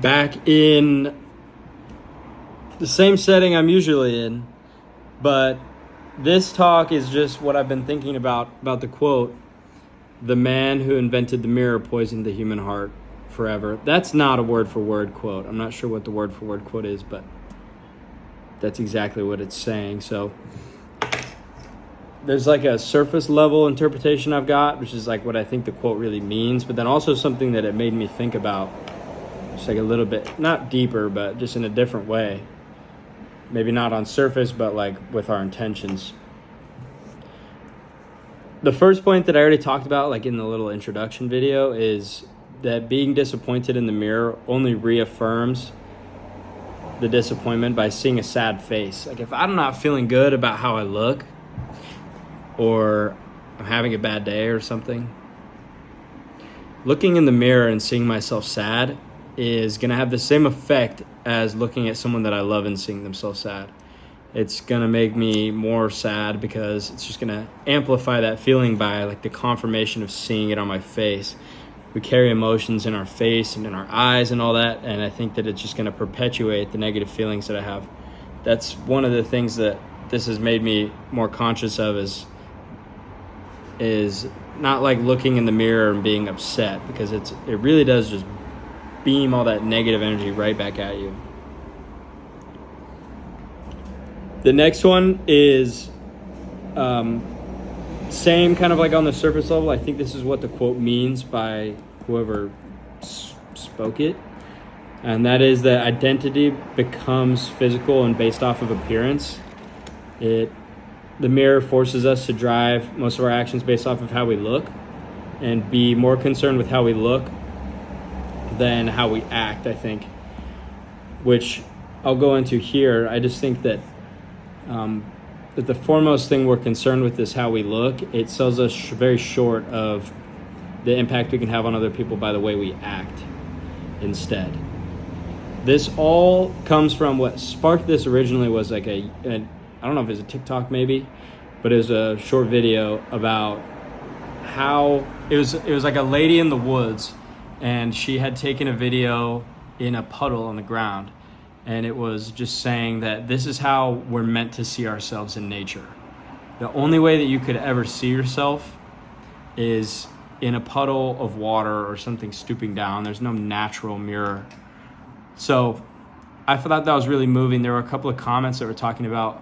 back in the same setting I'm usually in, but this talk is just what I've been thinking about the quote, "The man who invented the mirror poisoned the human heart forever." That's not a word-for-word quote. I'm not sure what the word-for-word quote is, but that's exactly what it's saying. So there's like a surface level interpretation I've got, which is like what I think the quote really means, but then also something that it made me think about, just like a little bit, not deeper, but just in a different way. Maybe not on surface, but like with our intentions. The first point that I already talked about, like in the little introduction video, is that being disappointed in the mirror only reaffirms the disappointment by seeing a sad face. Like if I'm not feeling good about how I look, or I'm having a bad day or something, looking in the mirror and seeing myself sad is going to have the same effect as looking at someone that I love and seeing themselves sad. It's going to make me more sad because it's just going to amplify that feeling by like the confirmation of seeing it on my face. We carry emotions in our face and in our eyes and all that, and I think that it's just going to perpetuate the negative feelings that I have. That's one of the things that this has made me more conscious of, is not like looking in the mirror and being upset, because it really does just beam all that negative energy right back at you. The next one is same kind of like on the surface level. I think this is what the quote means by whoever spoke it, and that is that identity becomes physical and based off of appearance. The mirror forces us to drive most of our actions based off of how we look and be more concerned with how we look than how we act, I think, which I'll go into here. I just think that that the foremost thing we're concerned with is how we look. It sells us very short of the impact we can have on other people by the way we act instead. This all comes from what sparked this originally was like I don't know if it was a TikTok maybe, but it was a short video about how it was like a lady in the woods, and she had taken a video in a puddle on the ground, and it was just saying that this is how we're meant to see ourselves in nature. The only way that you could ever see yourself is in a puddle of water or something stooping down. There's no natural mirror. So I thought that was really moving. There were a couple of comments that were talking about,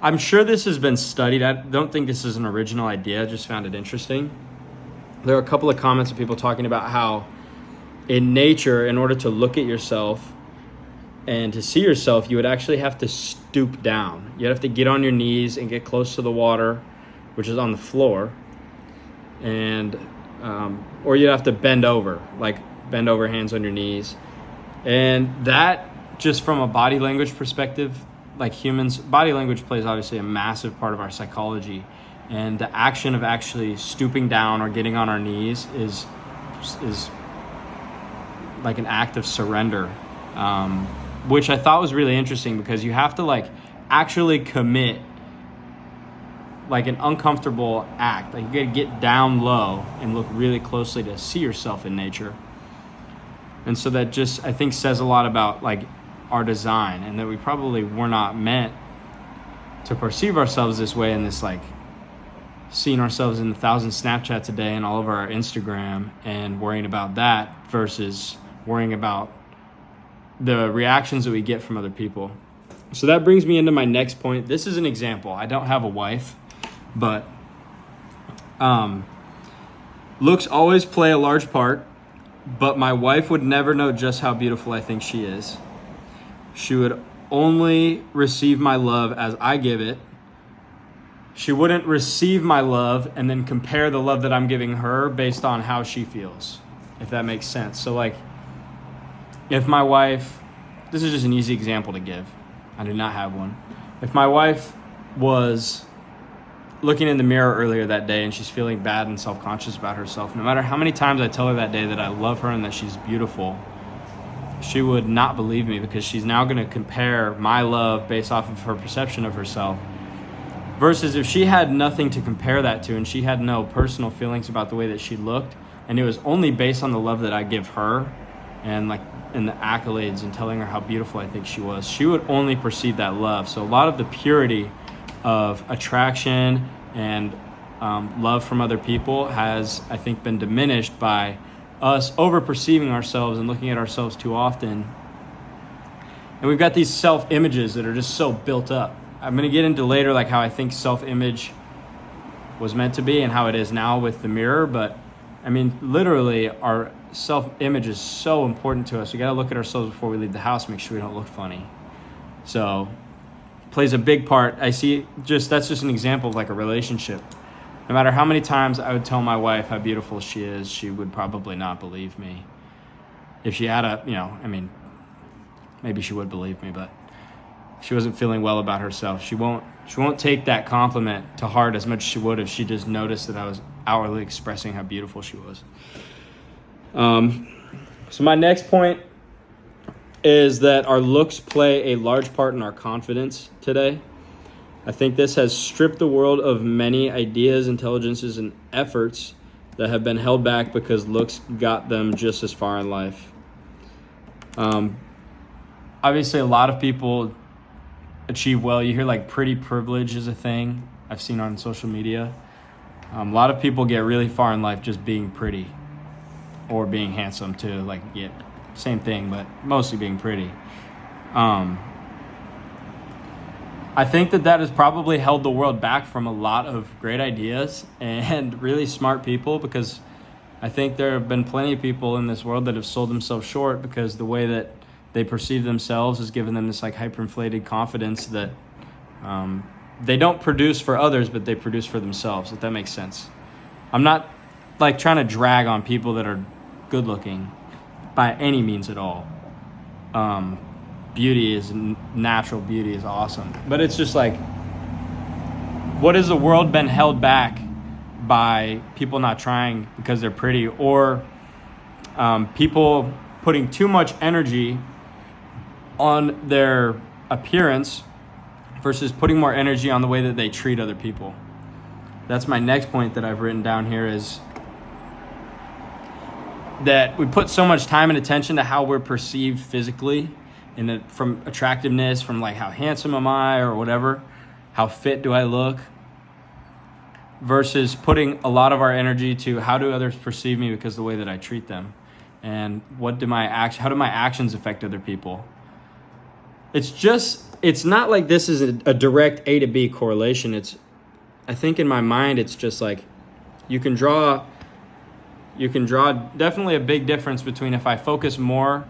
I'm sure this has been studied. I don't think this is an original idea. I just found it interesting. There are a couple of comments of people talking about how in nature, in order to look at yourself and to see yourself, you would actually have to stoop down. You'd have to get on your knees and get close to the water, which is on the floor, and or you'd have to bend over, hands on your knees. And that, just from a body language perspective, like humans, body language plays obviously a massive part of our psychology, and the action of actually stooping down or getting on our knees is like an act of surrender, which I thought was really interesting, because you have to like actually commit like an uncomfortable act. Like you gotta get down low and look really closely to see yourself in nature. And so that just, I think, says a lot about like our design, and that we probably were not meant to perceive ourselves this way, in this like seeing ourselves in 1,000 Snapchats a day and all over our Instagram and worrying about that versus worrying about the reactions that we get from other people. So that brings me into my next point. This is an example. I don't have a wife, but looks always play a large part, but my wife would never know just how beautiful I think she is. She would only receive my love as I give it. She wouldn't receive my love and then compare the love that I'm giving her based on how she feels, if that makes sense. So like, if my wife, this is just an easy example to give. I do not have one. If my wife was looking in the mirror earlier that day and she's feeling bad and self-conscious about herself, no matter how many times I tell her that day that I love her and that she's beautiful, she would not believe me, because she's now going to compare my love based off of her perception of herself. Versus if she had nothing to compare that to and she had no personal feelings about the way that she looked, and it was only based on the love that I give her and like and the accolades and telling her how beautiful I think she was, she would only perceive that love. So a lot of the purity of attraction and love from other people has, I think, been diminished by us over-perceiving ourselves and looking at ourselves too often. And we've got these self-images that are just so built up. I'm going to get into later like how I think self-image was meant to be and how it is now with the mirror, but I mean, literally, our self-image is so important to us. We got to look at ourselves before we leave the house, make sure we don't look funny. So, plays a big part. I see that's just an example of like a relationship. No matter how many times I would tell my wife how beautiful she is, she would probably not believe me. If she had maybe she would believe me, but if she wasn't feeling well about herself, she won't take that compliment to heart as much as she would if she just noticed that I was outwardly expressing how beautiful she was. So my next point is that our looks play a large part in our confidence today. I think this has stripped the world of many ideas, intelligences, and efforts that have been held back because looks got them just as far in life. Obviously, a lot of people achieve well. You hear like pretty privilege is a thing I've seen on social media. A lot of people get really far in life just being pretty or being handsome too. Like, yeah, same thing, but mostly being pretty. I think that has probably held the world back from a lot of great ideas and really smart people, because I think there have been plenty of people in this world that have sold themselves short because the way that they perceive themselves has given them this like hyperinflated confidence that they don't produce for others, but they produce for themselves, if that makes sense. I'm not like trying to drag on people that are good looking by any means at all. Natural beauty is awesome. But it's just like, what has the world been held back by people not trying because they're pretty, or people putting too much energy on their appearance versus putting more energy on the way that they treat other people? That's my next point that I've written down here, is that we put so much time and attention to how we're perceived physically, and from attractiveness, from like how handsome am I or whatever, how fit do I look, versus putting a lot of our energy to how do others perceive me because of the way that I treat them, and how do my actions affect other people. It's not like this is a direct A to B correlation. I think in my mind, it's just like you can draw definitely a big difference between if I focus more,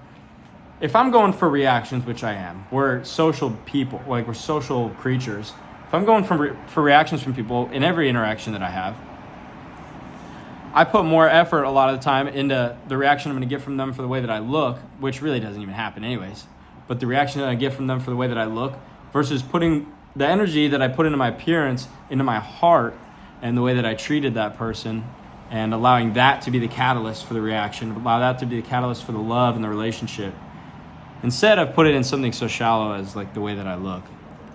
if I'm going for reactions, which I am. We're social people, like we're social creatures. If I'm going for reactions from people in every interaction that I have, I put more effort a lot of the time into the reaction I'm going to get from them for the way that I look, which really doesn't even happen anyways. But the reaction that I get from them for the way that I look, versus putting the energy that I put into my appearance, into my heart, and the way that I treated that person, and allowing that to be the catalyst for the reaction, allow that to be the catalyst for the love and the relationship, instead of put it in something so shallow as like the way that I look.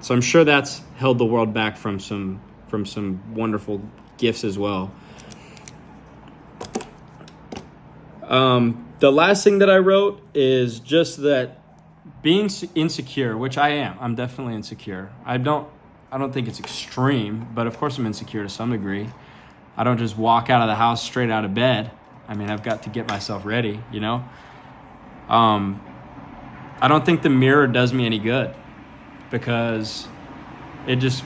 So I'm sure that's held the world back from some wonderful gifts as well. The last thing that I wrote is just that being insecure, which I am. I'm definitely insecure. I don't think it's extreme, but of course I'm insecure to some degree. I don't just walk out of the house straight out of bed. I mean, I've got to get myself ready, you know? I don't think the mirror does me any good, because it just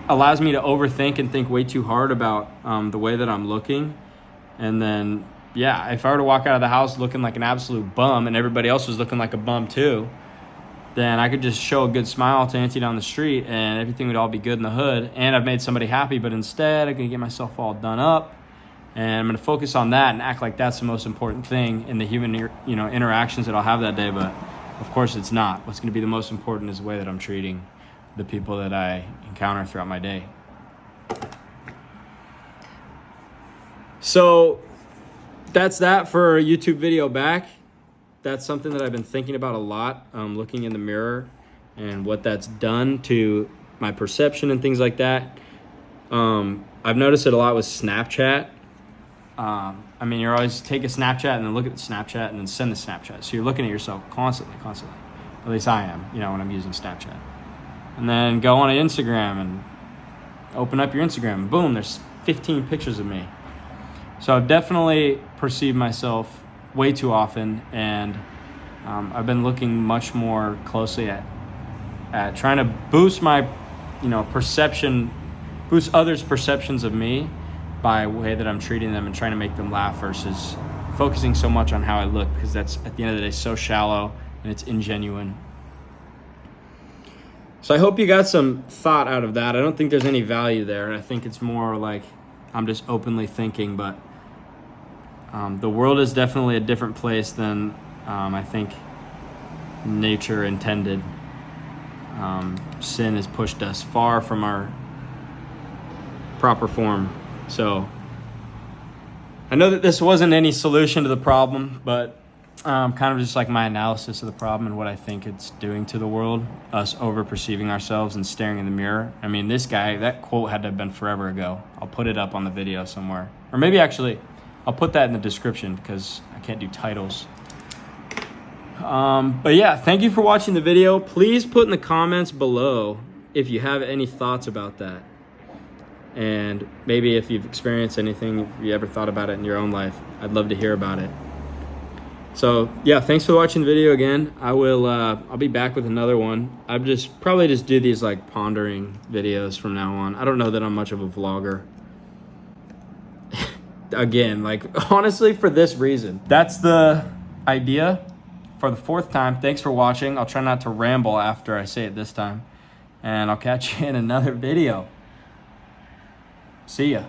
allows me to overthink and think way too hard about the way that I'm looking. And then, yeah, if I were to walk out of the house looking like an absolute bum and everybody else was looking like a bum too, then I could just show a good smile to Auntie down the street and everything would all be good in the hood. And I've made somebody happy, but instead I'm going to get myself all done up. And I'm going to focus on that and act like that's the most important thing in the human, interactions that I'll have that day. But of course it's not. What's going to be the most important is the way that I'm treating the people that I encounter throughout my day. So that's that for a YouTube video back. That's something that I've been thinking about a lot, looking in the mirror and what that's done to my perception and things like that. I've noticed it a lot with Snapchat. I mean, you're always take a Snapchat and then look at the Snapchat and then send the Snapchat. So you're looking at yourself constantly. At least I am, you know, when I'm using Snapchat. And then go on Instagram and open up your Instagram and boom, there's 15 pictures of me. So I've definitely perceived myself way too often, and I've been looking much more closely at trying to boost my, you know, perception, boost others' perceptions of me by the way that I'm treating them and trying to make them laugh versus focusing so much on how I look, because that's at the end of the day so shallow and it's ingenuine. So I hope you got some thought out of that. I don't think there's any value there. I think it's more like I'm just openly thinking, but the world is definitely a different place than I think nature intended. Sin has pushed us far from our proper form. So I know that this wasn't any solution to the problem, but kind of just like my analysis of the problem and what I think it's doing to the world, us over-perceiving ourselves and staring in the mirror. I mean, this guy, that quote had to have been forever ago. I'll put it up on the video somewhere. Or maybe actually, I'll put that in the description because I can't do titles. But yeah, thank you for watching the video. Please put in the comments below if you have any thoughts about that. And maybe if you've experienced anything, if you ever thought about it in your own life, I'd love to hear about it. So yeah, thanks for watching the video again. I'll be back with another one. I'll probably just do these like pondering videos from now on. I don't know that I'm much of a vlogger. Again, like honestly, for this reason. That's the idea for the 4th time. Thanks for watching. I'll try not to ramble after I say it this time. And I'll catch you in another video. See ya.